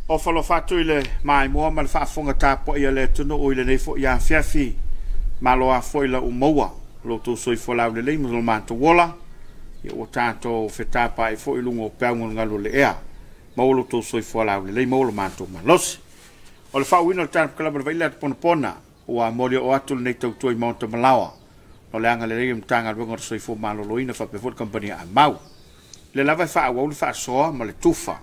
O falo fatu ile mai mo mal fa fonga tapo ia le tunu o ile nei fo ia fiafi malo a fo ile umoa lo to soi fo la le mo ma to wola ia o tato feta pa e fo ilungo peango ngalo le ea mo lo to soi fo la le mo lo ma to malos o le fa wino tan kala Vaili at Ponapona o a mori o atul nei tau toi mo to malawa o le anga le mtanga lo ngor soi fo malo lo ina fa pe fo company a mau le lava fa o le fa so ma le tufa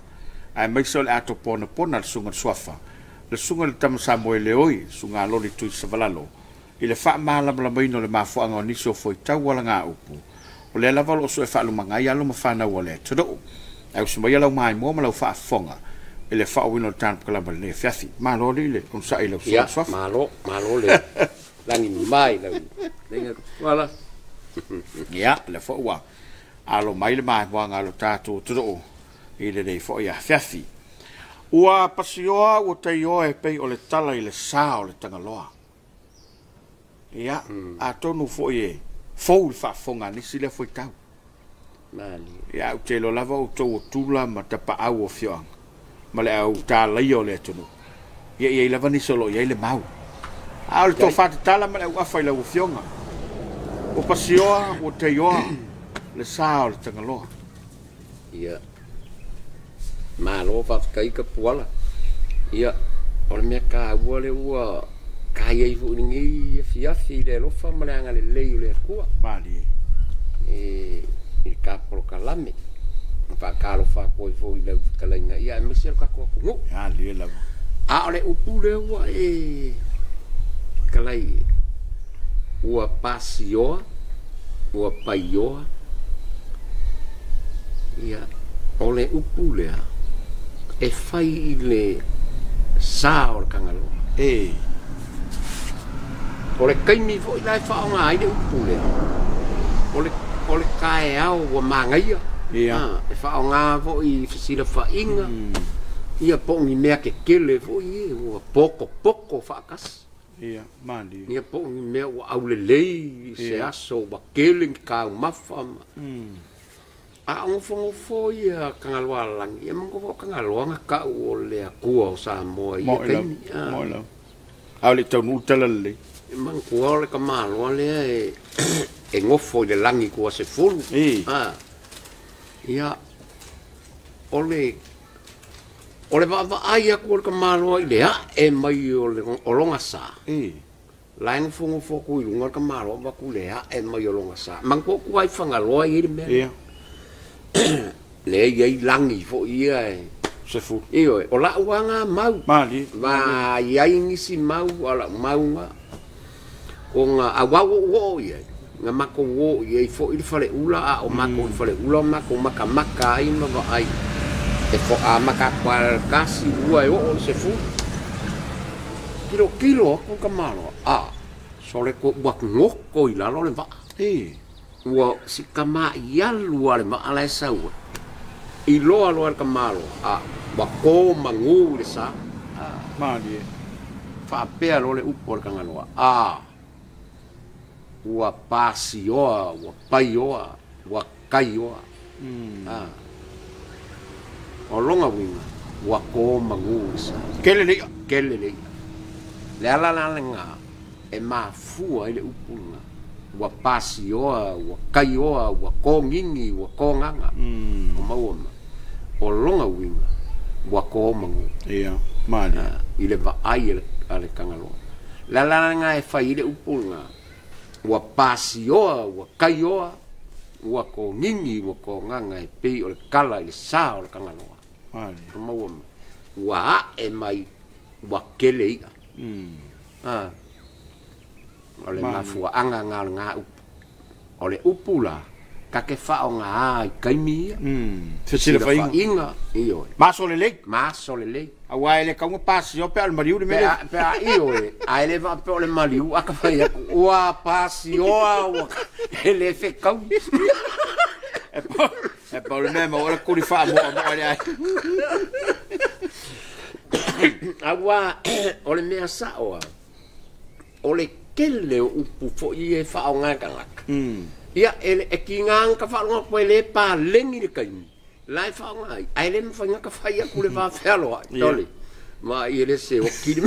ai mai so le ato Ponapona le sunga swafa le sunga le tam Samoa le oi sunga lo li tu savalalo ile fa mala bla baino le mafo anga ni so foi tau wala nga upu o le lava lo so e fa lo manga ia lo mafana wala todo ai so mai lo mai mo ma lo fa fonga ile fa wino tan kala le fiafi ma lo le on sa ile swafa ma lo le langi mai le wala ya le fo wa alo mai le mai wanga lo tatu todo ile dei fo ia fiafi ua pasioa o taioa e pei o le tala i le sā o le tangaloa ia a tonu fo e fou le whaafonga nisi le foi tau ia u te lo lava o tau o tula ma tapa au o fioang ma le au tā lai o le tonu ia i lava nisi o lo ia i le mau a o le tō whate tala ma le au awhai lau o fionga o pasioa o taioa le sā o le tangaloa ia ma lo fa kai ka puala ia o le me ka ua le ua kai ai fu ni fiafi le lo fa malanga le lei le kua mali il capo calame fa calo fa poi fu le kalainga ia me ser ka ko ngo ali la a ole upule ua kalai ua pasio ua paio ia ole upule e fai le sa o kangalo ole kaimi foi lai fa nga ai de upule ole kai au wa mangai ia e fa nga foi sila fa inga ia pongi me ke kele foi o poko fa kas ia mali ia pongi me o au le lei se aso ba kele ka mafa a un fo ia kangaloa lang ia mongko kangaloa nga ka o le akua o Samoa ia kai mola au le tonu talale mangko le kamalo le e ngofo le langi ko se fulu ia ole va ai ko le kamalo ile e mai o le olonga sa lain fo ku lunga kamalo va ku le e mai olonga sa mangko ku ai fangaloa ia me le ai langi fo ia se fu io o la wanga mau mali ma ia ingisi mau ala mau nga o nga awa ia nga mako wo ia fo il fale ula o mako il fale ula mako maka ai ma va ai e fo a maka kwal kasi ua o se fu kilo ko kamalo sole ko buak ngoko ila lo le va ua si kama ia lua le maala e saua i loa loa le kamalo wa ko mangu le sa mali fa pea lo le upo le kangaloa ua pasioa ua paioa ua kaioa o longa winga ua ko mangu le sa kele le ala nga e mafua i le upo nga wa pasioa wa kaioa wa kongingi wa konganga o maoma o longa winga wa ko mangu ia mali ile va ai ale kangalo la nga e fai ile upulga wa pasioa wa kaioa wa kongingi wa konganga e pe o kala ile sa o kangalo mali o maoma wa e mai wa kele ole mafua anga nga ole upula ka ke fa nga ai kaimi se sila fa inga io ma sole le awai le ka un pasio pe al mariu de me pe io ai le va pe le mariu aka fa ia wa pasio wa ele fe ka e pa le memo ora ku ri fa mo ai awa ole me asa ole kele upu fo ie fa nga kangak ia ele e kingang ka fa ngo po le pa lengi de kai Lai fa ngai. Ai le fa nga ka fai ku le va felo. Tole. Ma ile se o kili.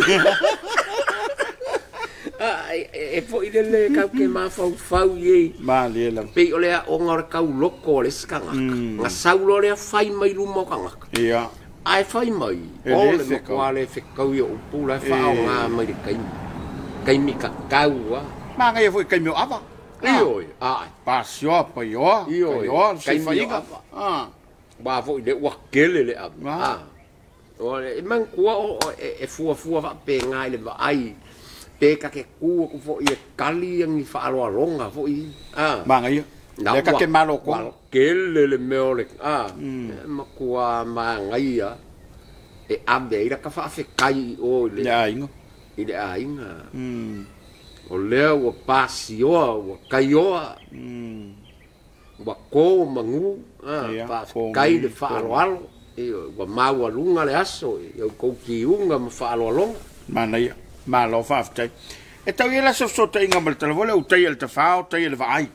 E fo ile le ka ke ma fa ye. Ma le la. Pe ole a o ngor ka loko le skanga. Nga saulo le fai mai lu mo kanga. Ia. Ai fai mai. O le mo kwa le fe kau yo pula fa o nga mai kai. Kai mi ka kau. Ma ngai foi kai meu apa. Io, ai. Pasio pa yo. Io, kai fai ga. Ba foi de wa kele le apa. Ole man ko e fu va pe ngai le va ai. Pe ka ke ku fo i kali yang fa alo longa fo i. Ma ngai. Le ka ke malo ko. Kele le meole. Ma ko ma ngai ya. E abe ira ka fa fe kai o le. Ya ingo. Ile ainga. O leo o pasioa, o kaioa. Wa ko mangu. Pa kai le fa alo. Wa mau lunga le aso. O ko kiunga ma fa alo longa. Mana ia. Ma lo fa ftai. E tau ia la so te inga mal telefone o tai el te fa o tai el vai.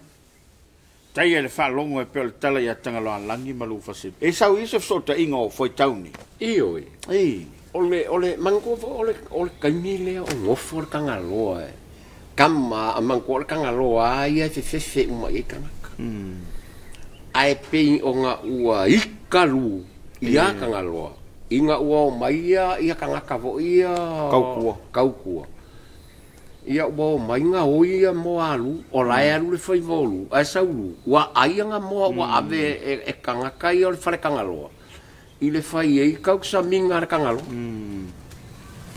Tai el fa longo e pe el tala ia tanga lo langi malu fa se. E sau i so te inga o foi tauni. Io. Ole mango ole kaimile o ngofo kanga loa. Kama mango kanga loa ia fe uma i kanga. Ai pe o nga ua ikalu ia kanga loa. Inga ua mai ia kanga ka vo ia kaukua. Ia ua mai nga o ia mo alu o lai alu le fai volu. Ai saulu ua ai nga mo ua ave e kanga kai o le fale kanga loa. I le fai e kau sa minga kanga loa.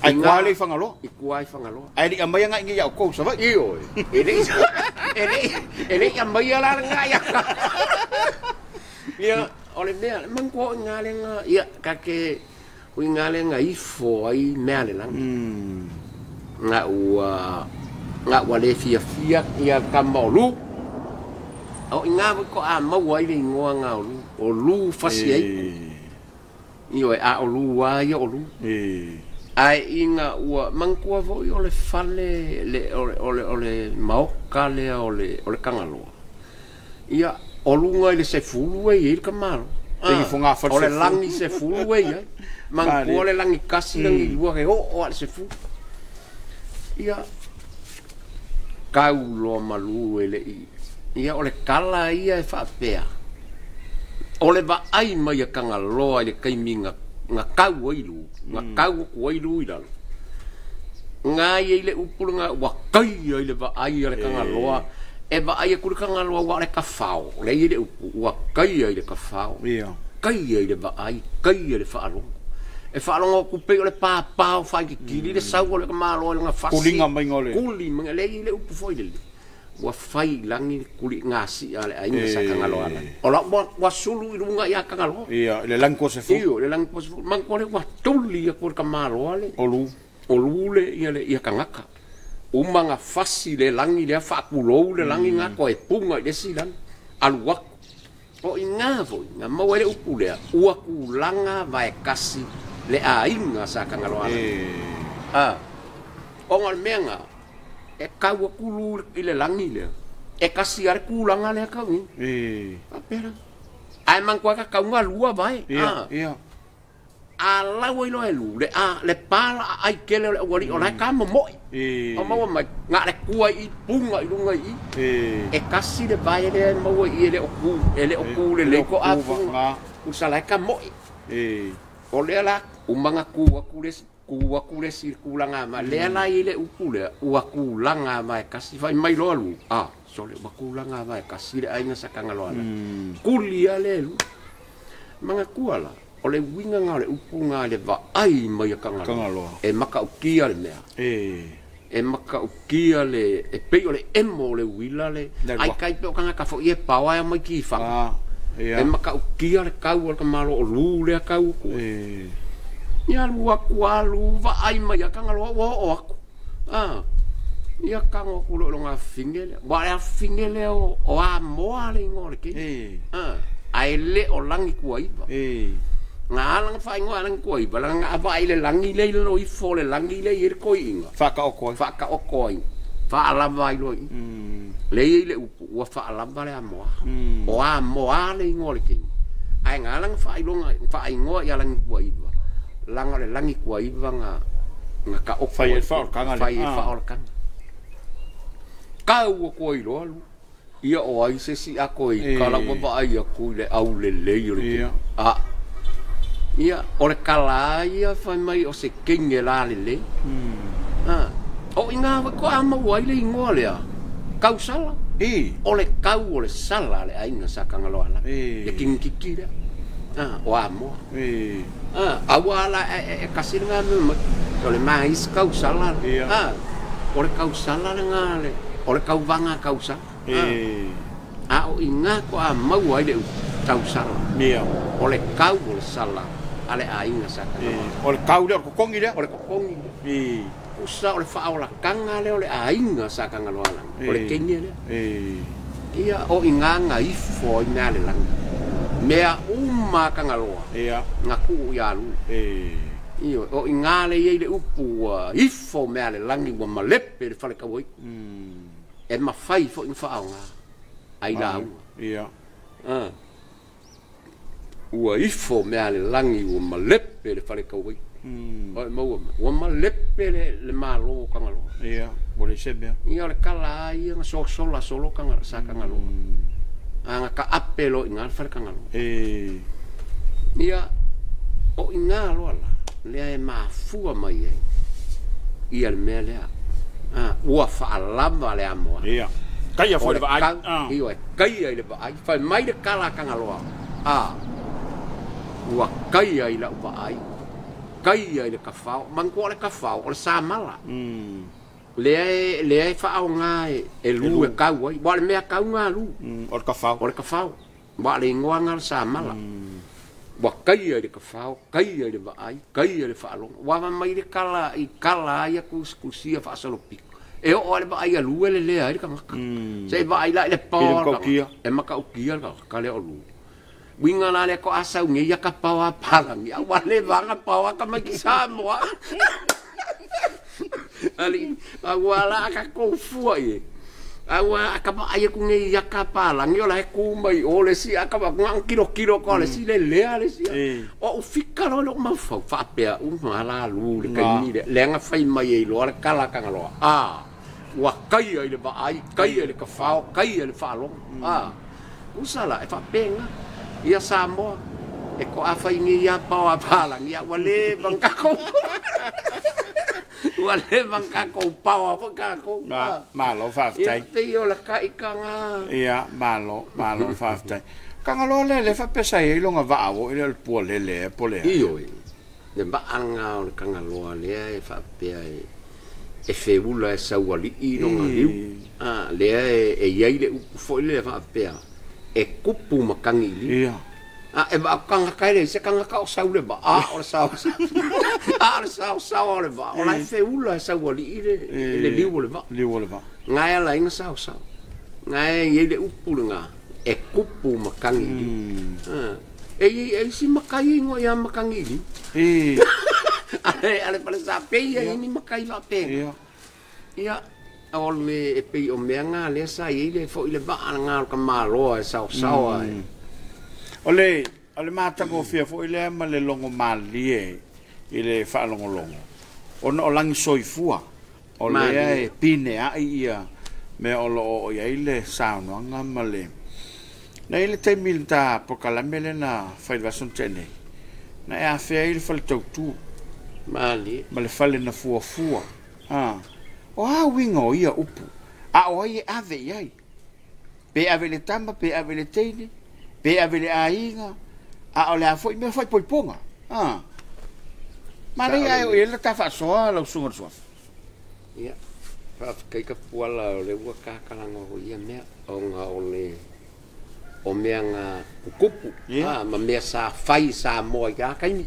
Ai kua le fangalo? I kua ai fangalo. Ai di amai nga ingi au ko sa vai. Io. Ele amai la nga ya. Ia ole mea mangko ngale nga ia ka ke ui ngale nga ifo ai mea le lang. Nga ua le fia ia ka maulu. O nga ko a mau ai le ngoa nga o lu fasi ai. Io a o lu wa ia o lu. Ai inga ua mangkua vo o le fale le ole maoka le ole kangaloa. Ia o lunga le se fulu e ka malo. Tengi fonga fa ole langi se fulu e mangkua le langi kasi langi lua ke o se fu. Ia kau lo malu ele i. Ia ole kala ia e fa pea. Ole ba ai mai kangaloa le kaiminga nga kau ailu. Nga kau ko ailu i dalo. Nga ile upulu nga wa kai ile ba ai le kanga loa e ba ai ku kanga loa wa le ka fao le ile wa kai ile ka fao ia kai ile ba ai kai ile fa alo e fa alo ku pe le pa fa ki le sa le ka malo nga fa kulinga mai ngole kuli mga le ile upu foi le wa fai langi kuli ngasi ale ai sa kanga loa ola wa sulu i lunga ya kanga loa ia le lang ko se fu le lang ko man ko le wa tuli ku ka malo ale o lule ia kangaka umanga fasi le langi le fa kulou le langi nga ko e punga le silan alua o inga vo nga mo le upule ua kulanga vai kasi le ainga sa kangaloa o ngal menga e kau kulu ile langi le e kasi ar kulanga le kau apera ai man ko ka kau ngalua vai ia ala wai lo elu le pala ai kele le wali ona ka mo o mo ma nga le kua i punga i lunga i e kasi le vai le mo i le oku le ko afu usala ka mo o le la umanga ku le sirkulanga ma le la i le ukule ua kulanga mai kasi vai mai lo alu so le kulanga mai kasi le aina sakanga lo ala kulia le lu manga kuala o le winga nga le upunga le va ai mai kangaloa e maka ukia le mea e maka ukia le e pe o le emo le wila le ai kai pe o kanga ka fo ie pawa mai ki fa e maka ukia le kau o ka malo o lu le kau ko ia lua kualu va ai mai kangaloa o aku ia kango kulo longa fingele wa ya fingele o a moa le ngore ki ai le o langi kuaiva nga lang fa ngo lang koi balang aba ile langi le lo I fo le langi le ir koi fa ka o koi fa ala vai lo le ile wa fa ala vale amo o amo ale ngol ki ai ngā lang whai ngoa ia langi kua iwa. Langa le langi kua iwa ngā ka oku. Whai e whaorkanga. Whai e whaorkanga. Kau o kua ilo alu. Ia o ai se si a koe i kala wapa ai a koe le au le lei o le a. Ia, o le kala ia whai mai o se kenge la le lei. O inga wa ko ama wa ile ingoa lea. Kau sala. O le kau o le sala le aina sa kangalo ala. Le kingkiki lea. O amo. Awa ala e kasir ngā me. O le mais kau sala. O le kau sala le ngā le. O le kau vanga kau sala. O inga ko ama wa ile kau sala. O le kau o le sala. Ale aina sa kangalo. O le kau lea o kokongi lea. O le kokongi. Usa o le whaola kanga leo le ainga sa kanga loalang. O le kenge leo. Ia o inganga ifo i mea le langa. Mea uma kanga loa. Ngā kuu i alu. Ia o ingale iei le upu ifo mea le langi wa malepe le whale kawai. E mawhai fo in whaonga. Ai la ua. Ia. Ua ifo mea le langi wa malepe le whale kawai. Oi mau wa malepe le malo kangalo. Ia, bole sebe. Ia le kala ia nga solo kangalo sa kangalo. Nga ka apelo inga fa kangalo. Ia o inga lo ala. Le ma fua mai. Ia le mele. Ua fa lava le amo. Ia. Kaia fo le vai. Ia kaia le vai. Fa mai le kala kangalo. Ua kaia le vai. Kaia le kafao, mangko le kafao, le samala. Le whao ngā e lu e kau ai. Wa le mea kau ngā lu. O le kafao. O le kafao. Wa le ingoa ngā le samala. Wa kaia le kafao, kaia le vaai, kaia le whaalonga. Wa mai le kala i kala ai a kusia whaasalopiku. E o le vaai a lu e le lea ai ka ngaka. Se vaai la le pāo. E maka ukia ka le o lu. Winga na le ko asa unge ya ka pawa palang ya wale vanga pawa ka mai Samoa. Ali awala ka ko fuai. Awa ka ba ai ku nge ya ka palang yo la ku mai o le si aka ba ngang kilo ko le si le le si. O fika lo ma fa pe un mala lu le ka ni le nga fai mai e lo le kala ka ngalo. Wa kai ai le ba ai kai le ka fa kai le fa lo. Usala e fa penga. Ia Samoa, e ko a whaingi ia pawa palang, ia wale bangkako. Wale bangkako pawa bangkako. Malo whaftai. Ia te o la kaikanga. Ia, malo whaftai. Kanga loa le whapesa e ilonga vaawo, ile le pua le pole. Iyo e. Le baanga o le kanga loa lea e whapea e whiula e sauali i longa liu. Lea e iei le upu fo ile e whapea. E kupu makangi li. Ia. E ba kanga kaile se kanga ka o sau le ba. O le sau. Le sau le ba. O la fe ula sau ali le liu le ba. Liu le ba. Ngai ala inga sau. Ngai ye le upu nga. E kupu makangi li. E si makai ngo ya makangi li. Ale pala sa pe ya ni makai va pe. Ia. Ia. O le e pei o mea ngā lea sa i le fo i le baa ngā ka māloa e sao ai. O le mātango fia fo i le ma le longo mali i le whaalongolongo. O na o langi soifua. O lea e pine a ia me o lo o ia i le saunoanga ma le. Na i le teimil ta pokalame le na whaivason tene. Na e a fea i le whale tautu. Mali. Ma le whale na fuafua. O a wingo ia upu. A o ai ave iai. Pe ave le tamba, pe ave le teine, pe ave le ainga. A o le a foi, me foi poiponga. Ma rei ai o ia la tafa soa la usunga soa. Ia. Fa kai ka puala o le ua kakalanga o ia mea. O nga o le o mea ngā kukupu. Ma mea sa fai sa moa ia kaimi.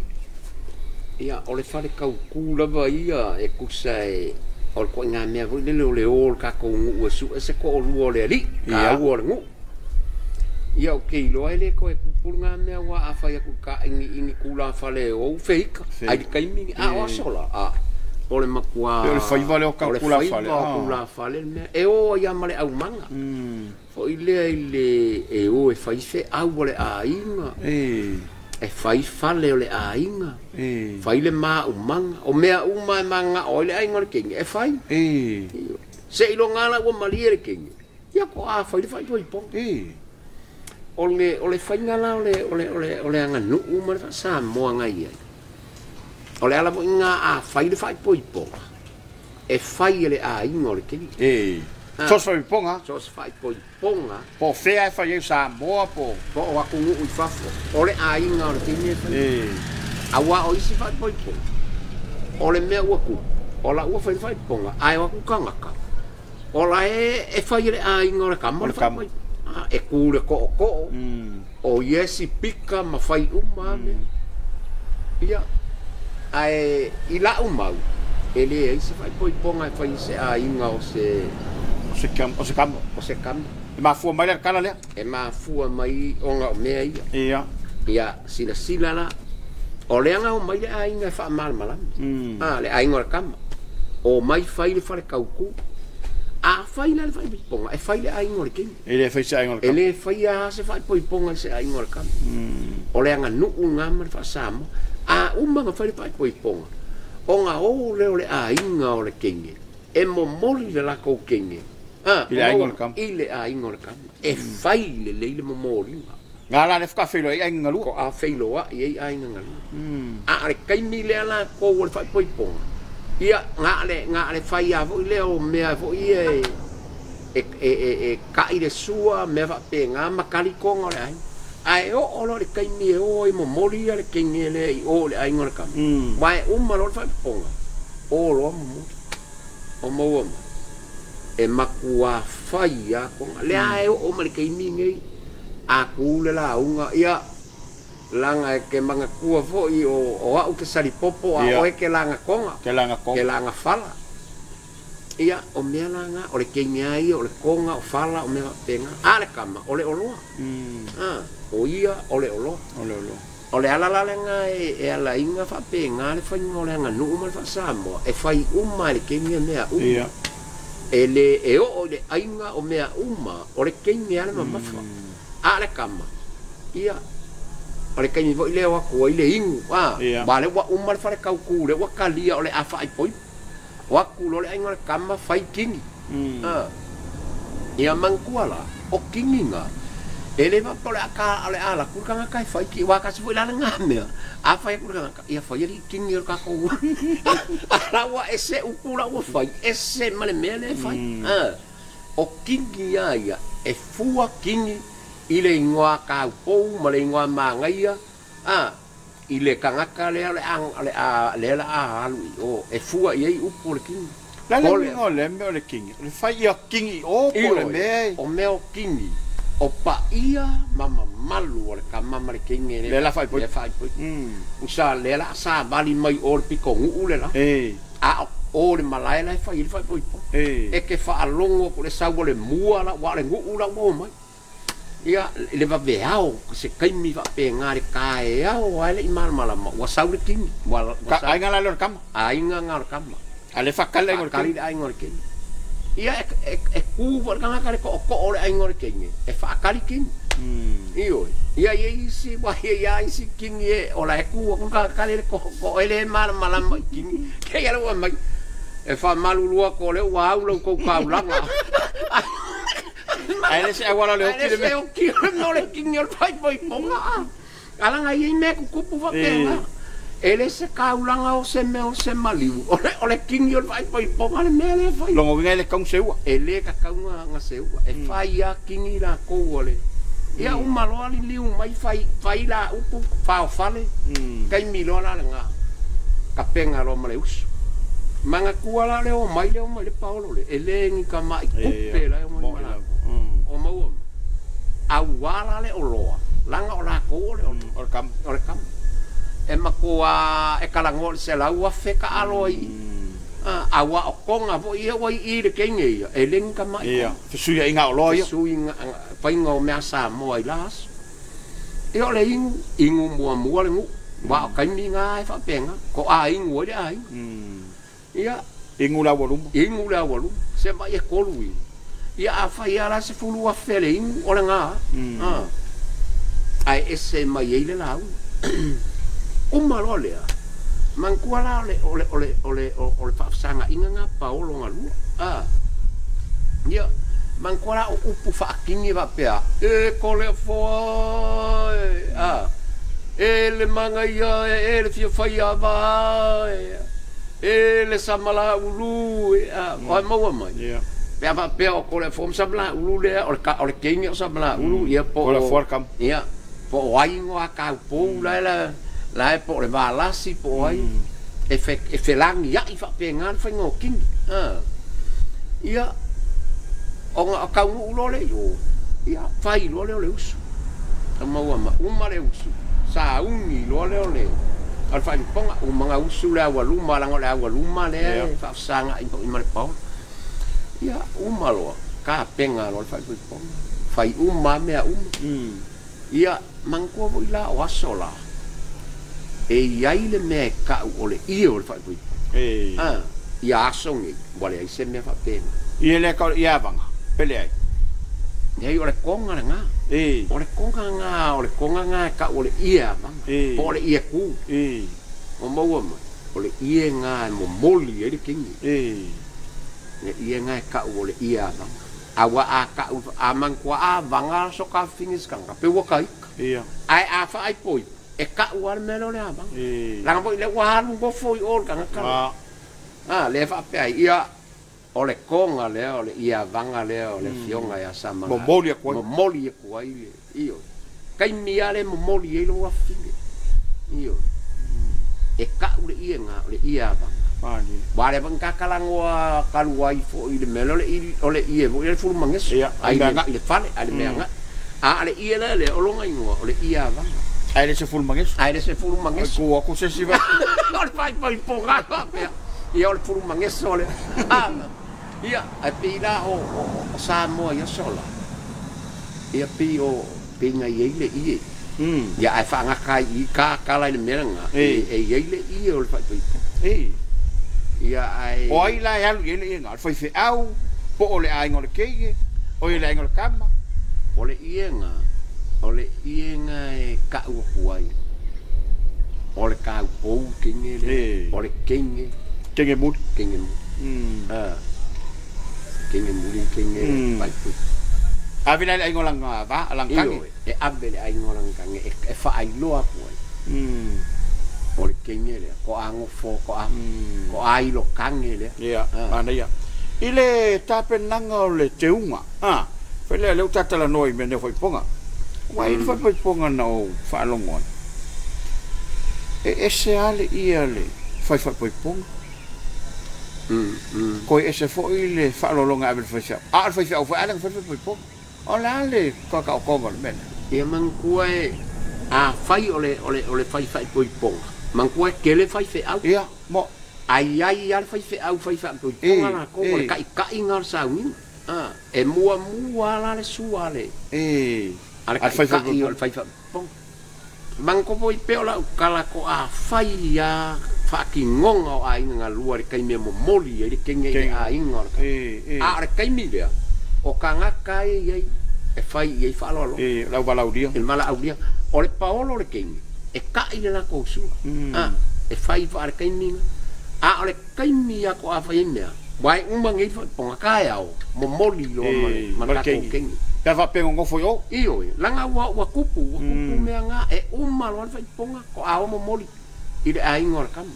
Ia o le whare kau kūlava ia e kusa e o ko ngā mea voi le o ka ko ngu su se ko lu o le ri ka o le ngu ia o ke lo ele ko e pupul ngā mea wa a fa ya ku ka ingi kula fa le o feika ai kai mi a o sola ole makua ole fai vale o ka kula fale kula fale me e o ia male au manga fo ile e o e fai fe au ole a inga e fai fale ole a inga fai le ma u manga o mea uma manga o le ainga le king e fai se ilo ngala o mali le king ia ko a fai poi po ole fai ngala ole anga nu uma fa Samoa ngai ole ala mo nga a fai poi po e fai le a inga le king sos fai ponga sos fai poi ponga po fea fai Samoa po wa ku u fafo ole a inga le king awa o isi fai poi po ole me wa ku ola u fai ponga ai wa ku kanga ka ola e fai le a inga le kamo e ku le ko o yesi pika ma fai umame ia ai ila umau ele isi fai poi ponga fai se a inga o se cam e ma fu mai kala le e ma fu mai onga me ia sila la o le anga o mai le a inga fa mal le a inga kama o mai fai le fare kauku a fai le fai ponga e fai le a inga king ele fai se a inga ele fai a se fai poi ponga se a inga kama o le anga nu unga ma fa Samoa a umanga fai poi ponga onga o le a inga o le king e mo moli le la ko king ile a inga kam ile a inga kam e fai le mo moli ngala le fa felo ai inga lu ko a felo a ai inga lu a le kai mi le ala ko o fai poi ponga ia ngale fai a vo le o me a vo e kai le sua me va pe nga makali ko ngole ai o lo le kai mi o mo moli le king le o le inga kam mai lo fai ponga o lo mo e makua fai a ko le ai o mali kai mingi a ku le la unga ia langa ke manga kua fo i o au ke sali popo a o ke langa konga ke langa fala ia o me langa o le kenya i o le konga o fala o me penga a le kama o le oloa o ia o le oloa o le ala langa e ala inga fa penga le fa ngo le nga nu ma fa Samoa e fai uma le kenya mea uma ele e o le ainga o mea uma o le kenya le mafa a le kama ia o le kenya vo le wa ko ile ingu ba le wa uma le fa le kau ku le wa kalia o le afa ai poi wa ku lo le ainga le kama fai kingi ia mankuala o kinginga ele va por acá ale ala ku kanga kai fai ki wa ka se foi la nga me a fai ku kanga ia fai ri kingi o ka ko ala wa ese u kula wa fai ese male mele fai o kingi ia e fua kingi ile ingoa ka po male ingoa manga ia ile kanga ka le ale la alu o e fua ia u por kingi la le me o le kingi le fai ia kingi o por me o me o kingi o pa ia mama malu o le kama le kingi le la fai poi usa le la sa vali mai o piko u le la a o le malai la fai poi e ke fa alongo ko le sa le mua la wa le ngu la mo mai ia le va veao se kai mi va pe ngare kai o ale i mal mala wa sa le kingi wa ai ngala le kama ai ngala kama ale fa kala ngor kali ai ngor kingi ia e ku vor kanga kare ko ole ai ngor kingi e fa kali kingi ia isi wa ia isi kingi ola e ku ko kale ko ele mal mala kingi ke ya lo mai e fa malulua ko le wa ulo ko ka ulanga ele se agora le okile me o ki no le kingi o pai poi ponga ala ngai me ku pu va penga ele se kaulanga o se maliu ole kingi o vai poi ponga le mele fai longo vinga ele kong seua ele ka kaunga nga seua e fai a kingi la ko ole ia un malo ali liu mai fai la upu fa fale kai milo la nga ka penga lo male us manga kuala le o mai le paulo le ele ngi ka mai kupe la o mai o mau a wala le o loa langa o la ko o kam e makua e kalango se la ua feka aloi awa o konga vo ia wai i le kingi e ling ka mai ia fesuia inga o loia fesuia fainga o mea Samoa i las e o le ingu mua le ngu wa o kaimi nga e fa penga ko a ingu le ai Ia. Ingula walum. Ingula walum. Se mai e kolui. Ia a fai ala se fulu a fele ingu o le ngā. Ai ese mai eile lau. Umaro lea. Mangkua la ole whaafsanga inga ngā paolo ngā lua. Ia. Mangkua la o upu whaakingi wa pea. E kole foa. E le manga ia, e le fia whai a vai. E le samala ulu. Oi maua mai. Pea wa pea o kole foa samala ulu lea. O le kengi o samala ulu. Ia po. Kole foa kam. Ia. Po o aingo a kau pou la e po le valasi po ai. E felangi ia i whapea ngāna whai ngō kingi. Ia. O ngā kau ngu ulo le yo. Ia. Whai lo le o le usu. Maua ma. Uma le usu. Sa ungi lo le o le. Al whai ponga. Umanga usu le awa luma. Lango le awa luma le. Whaafsanga i ma le pao. Ia. Uma loa. Ka penga lo le whai ponga. Whai uma mea uma. Ia. Mangkua voi la o aso la. E iai le mea kau o le ia o le whai ponga. Ia aso ngi. Wale ai se mea whapenga. Ia le kau ia vanga. Pele ai. Nei o le konga le ngā. O le konga ngā ka o le ia vanga. Po o le ia ku. O maua mai. O le ia ngā mo moli e le kingi. Le ia ngā ka o le ia vanga. Awa a ka u a mangkua a vanga so ka fingis kanga. Pe waka ika. Ai a fa ai poi. E ka u al melo le vanga. Langa poi le wahalu go foi o kanga kanga. Le fa pe ai ia. O le konga lea, o le ia vanga lea, o le fionga ia sama. Momoli e kuai. Momoli e kuai le. Iyo. Kai mia le momoli e lo wafinge. Iyo. E ka ule ia ngā, o le ia vanga. Wale vang kakalangoa kaluai fo i le melo o le ia. O le furu mangeso. Ai le fale, ai le mea ngā. A le ia le olonga ingoa, o le ia vanga. Ai le se furu mangeso. Ai le se furu mangeso. Kua ku se siva. O le pai ponga pea. Ia o le furu mangeso o le. Ia, ai pila o Samoa ia sola. Ia pi o pinga iele ie. Ia ai whanga kai i ka kala i le meranga. E iele ie o le whaipai. Ia ai... O ai lai alu iele ie ngā. Whai whi au, po o le aingo le keige, o le aingo le kama. O le ie ngā e ka ua kuai. O le kau pou kinge le. O le kenge. Kenge muri. Kenge muri. Kenge muri, kenge paipu. Avina le aingo lang va, lang kange. E abe le aingo lang kange, e whaailoa kuai. O le kenge le, ko ango fo, ko ailo kange le. Ia, ana ia. I le tapenanga o le teunga, whele leu tatala noi me ne whaiponga. Wai le whaiponga na o whaalongoan. E ese ale ia le whaiponga. Ko ese fo ile fa lo longa abel fa xa a fa xa fa ala fa po o la le ka ka ko ngol men e man kuai a fai ole fai po man kuai ke le fai fe au ia mo ai al fai fe au fai po na ko le ka ingar sa win e mua la le suale al fai po man ko po pe ola kala ko a fai ya whaakingonga o a inga ngā lua re kai mea momoli e re kenge e a inga a re kai mea o ka ngaka e iei e whai iei whaalolo lau walau dia e mala au dia o le paolo re kenge e ka i le la kousua e whai wha re kai minga a o le kai mea ko a whai mea wai umangei whai ponga kai au momoli o mana kenge ka whapengo ngofo yo iyo langa wa kupu mea ngā e umalo al whai ponga ko a o momoli ire ai ngor kam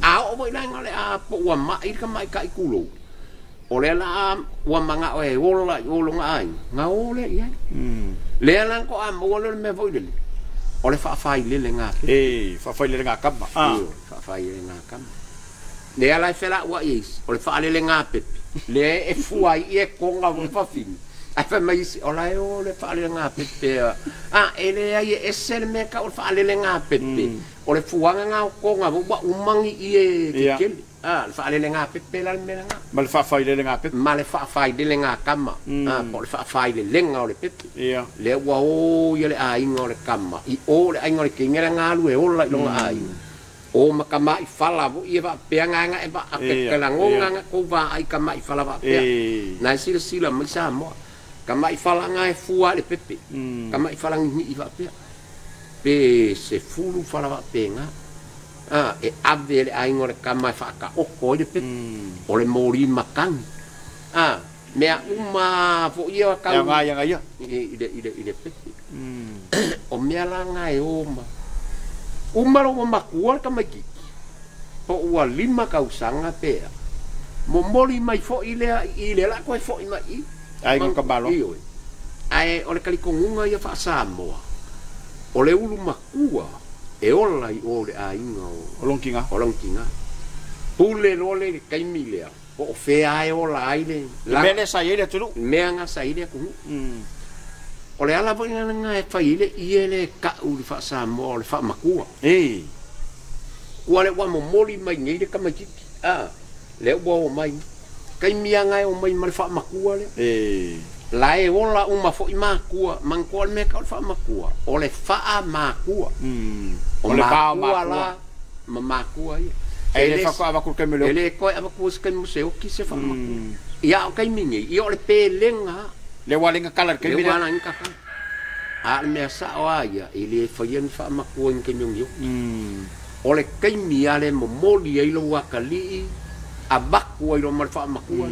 a o voi la ngale a po wa ma ir kam mai kai kulo ole la wa manga o e ola nga ai nga ole ia le la ko a mo le me voi le ole fa fai le nga fa fai le nga kam fa fai le nga kam le ala fela wa is ole fa le nga pe le e fuai e ko nga fa fin a fa mai ola e ole fa le nga pe ele ai e sel me ka ole fa le nga pe o le fuanga ngā ko ngā wa umangi i e kikeli. Le whaale ngā pepe la mera ngā. Ma le whaafai le ngā pepe? Ma le whaafai le ngā kama. Po le whaafai le lenga o le pepe. Le ua o ia le a inga o le kama. I o le ainga o le kingera ngā lue o la ilonga a inga. o makamai fala vo ia va peanga e va ke la ngonga ko va ai kamai fala va pe na sila mai Samoa kamai fala nga e fua le pepe kamai fala ni va pe se fulu fala va penga e avele ai ngore kamai fa ka o ko le pepe o le mori makang mea uma fo ia ka ia ile pepe o mea la nga e uma lo makua ka maki po ua 5 kausanga pe mo moli mai fo ile la ko fo mai ai ka balo ai ole kali kongunga ia fa Samoa ole ulu makua e ola i ole ainga o lonkinga pule lole kai milea o fe ai ola aile la mele sa ile tu meanga sa ile ku ole ala bo nga e fa ile ile ka u fa Samoa le fa makua wale wa moli mai ngai ka mai le wo mai kai mianga o mai mal fa makua le la e ola uma fo makua mangko me ka fa makua ole fa makua ole fa makua makua ele fa ko ava ku kemelo ele ko ava ku ska museo ki se fa makua ia o kai mingi ia ole pelenga le walinga kalar ke le walinga ka me sa oia ele fa yen fa makua ke mingi ole kai miale mo moli ai lo wakali abaku ai lo mal fa makua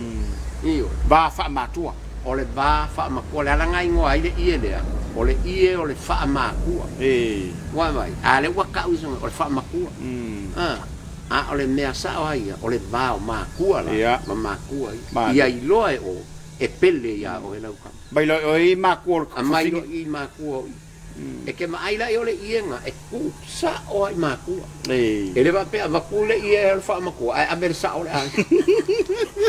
io ba fa matua ole ba fa makua le langa ingo ai le ile ole ole fa makua wa mai ale waka uso ole fa makua ole me sa oia ole ba makua la makua ia ilo e pele ia o ela ka bai lo i makua mai lo i makua e ke mai la ole ienga e ku sa o ai makua ele va pe avakule ia fa makua a ber sa ole ai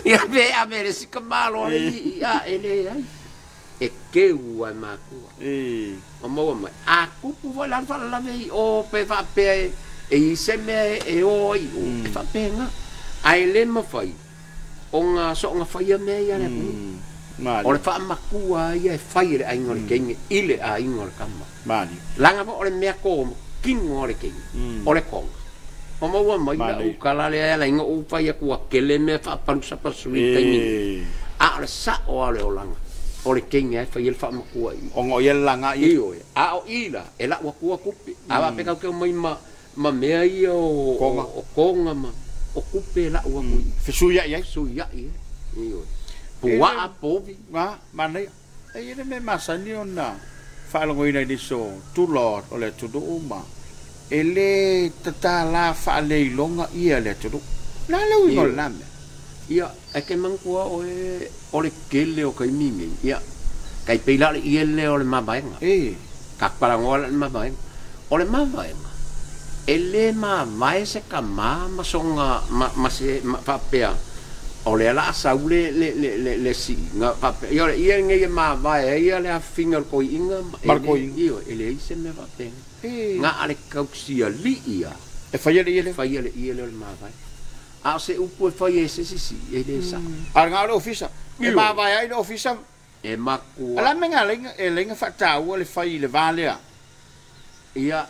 ia be a ber si kamalo ia ele ai e ke u ai makua mo mai a ku pu va la fa la ve o pe va pe e se me e o i fa pe nga ai le ma fai onga so nga fai me ia le ole fa makua ia fai le ai ngol kenge ile ai ngol kama mani langa po ole mea ko kingo ole kenge ole ko mo mai la u kala le la ingo u fai ku akele me fa parusa pasui kenge ole sa ole olanga ole kenge fai le fa makua ongo ia langa io o ila e la wa ku kupi ava pe ka ke mai ma mea ia o konga ma o kupe la wa ku fesuya ia io Pua apovi mana ele me masani ona falo ina di so tu lord ole tu do uma ele tata la fa le longa ia le tu la le ui ngol name ia e ke mangkua ole kele o kai mingi ia kai peila le ile ole mabaenga ka para ngola mabaenga ole mabaenga ele mai se kama masonga se fa pea ole la saule le si nga pape yo ia nge ma vai ia le finger ko inga io ele se me va pe nga ale kausia li ia e fai le ma vai a se upo fai ese si ele sa nga le ofisa e ma vai ai le ofisa e ma ku ala menga le fa tau le fai le vale ia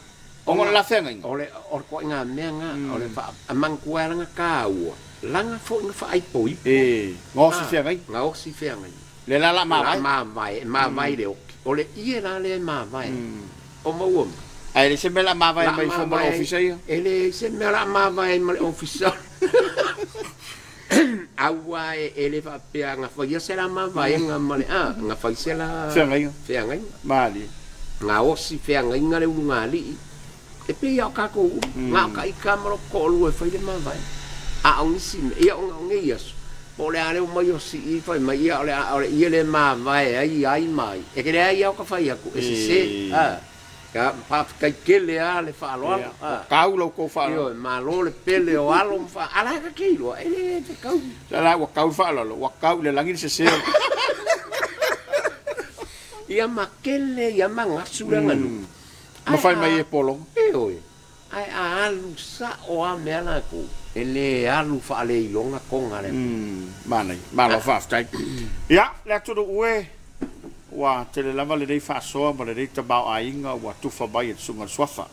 o la fenga ole ko nga menga ole fa amang ku nga kaua langa fo nga fa ai poi ngosi fiangai le la ma vai le ole ie la le ma vai o mo wo ai le se me la ma vai mai fo mo official ele se me la ma vai mai official awa ele fa pe nga fo ia se la ma vai nga male nga fa se la fiangai mali nga osi fiangai nga le ungali e pe ia ka ko nga ka I kamero ko lu e fa le ma vai a on si ia on ngias pole ale mo yo si fa mai ia ole ia le ma vai ai mai e que ia ka fai aku se ka pa ka kele ale fa lo kaulo ko fa yo ma lo le pele o alo fa ala ka kilo ele te kau la wa kau fa lo wa kau le langi se ia ma kele ia ma ngasula nganu ma fai mai e polo ai alu sa o a mela ko ele alu fa le longa konga le mana malo fa stai ya le tu do we wa te le lava le dei fa so ma le dei ta ba ainga wa tu fa bai sunga swafa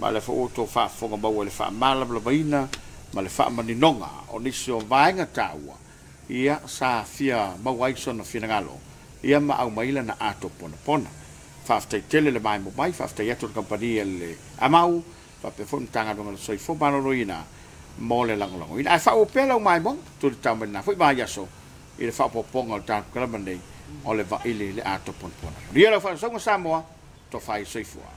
ma le fo to fa fonga ba le fa mala bla baina ma le fa maninonga o nisi o vaenga taua ia sa fia mawai sona fina ngalo ia ma au maila na ato Ponapona fa aftai tele le mai mo mai fa aftai ato company le amau fa pe fon tanga do so fo maloroina mo le lango ina fa o pela mai mo tu tama na foi ba yaso i le fa poponga o ta kala mande o le Vaili le ato Ponapona ria la fa so Samoa to fai soifua.